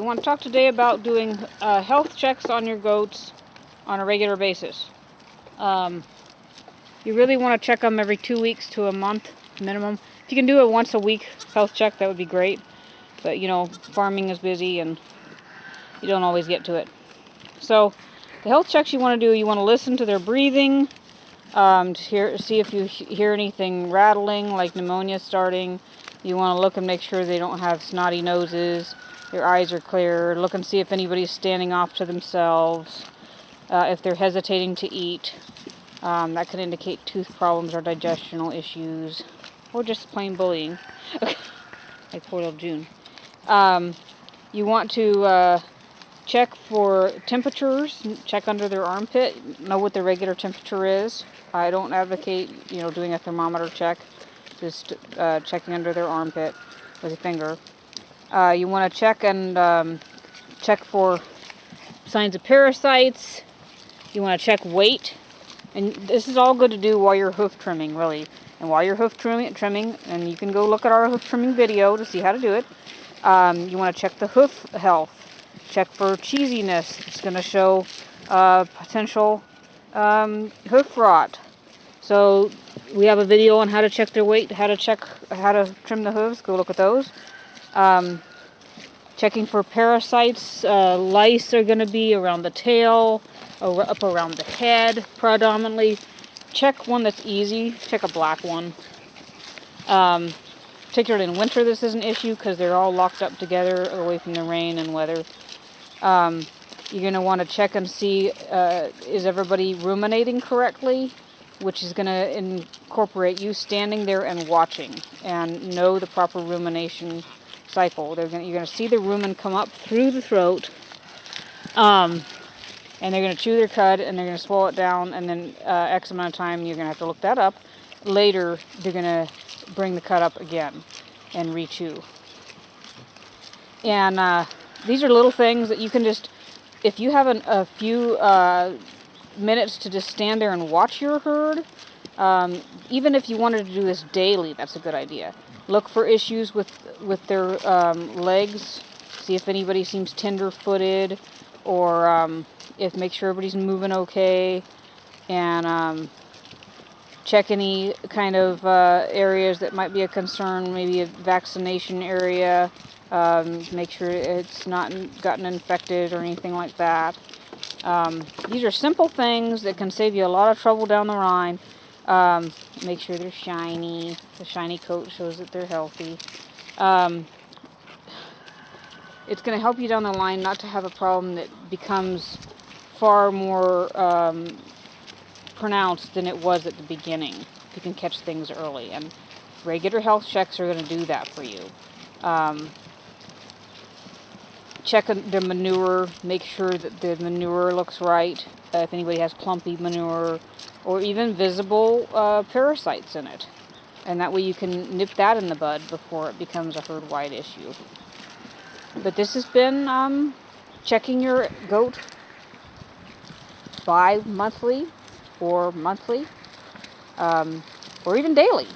want to talk today about doing health checks on your goats on a regular basis. You really want to check them every 2 weeks to a month minimum. If you can do it once a week health check, that would be great. But you know, farming is busy and you don't always get to it. So the health checks you want to do, you want to listen to their breathing, to see if you hear anything rattling, like pneumonia starting. You want to look and make sure they don't have snotty noses, their eyes are clear. Look and see if anybody's standing off to themselves, if they're hesitating to eat. That could indicate tooth problems or digestional issues, or just plain bullying, like poor little June. You want to check for temperatures, check under their armpit, know what the regular temperature is. I don't advocate, doing a thermometer check, just checking under their armpit with a finger. You want to check and check for signs of parasites. You want to check weight. And this is all good to do while you're hoof trimming, really. And while you're hoof trimming, and you can go look at our hoof trimming video to see how to do it, you want to check the hoof health. Check for cheesiness. It's going to show potential hoof rot. So we have a video on how to check their weight, how to trim the hooves. Go look at those. Checking for parasites. Lice are going to be around the tail, up around the head predominantly. Check one that's easy. Check a black one. Particularly in winter, this is an issue because they're all locked up together away from the rain and weather. You're going to want to check and see, is everybody ruminating correctly, which is going to incorporate you standing there and watching and know the proper rumination cycle. You're going to see the rumen come up through the throat, and they're going to chew their cud and they're going to swallow it down, and then X amount of time you're going to have to look that up. Later, they're going to bring the cud up again and re-chew. And these are little things that you can just, if you have a few minutes to just stand there and watch your herd, even if you wanted to do this daily, that's a good idea. Look for issues with their legs. See if anybody seems tender-footed, or make sure everybody's moving okay, and check any kind of areas that might be a concern, maybe a vaccination area. Make sure it's not gotten infected or anything like that. These are simple things that can save you a lot of trouble down the line. Make sure they're shiny. The shiny coat shows that they're healthy. It's going to help you down the line not to have a problem that becomes far more pronounced than it was at the beginning. You can catch things early, and regular health checks are going to do that for you. Check the manure, make sure that the manure looks right, if anybody has clumpy manure, or even visible parasites in it. And that way you can nip that in the bud before it becomes a herd-wide issue. But this has been checking your goat bi-monthly or monthly, or even daily.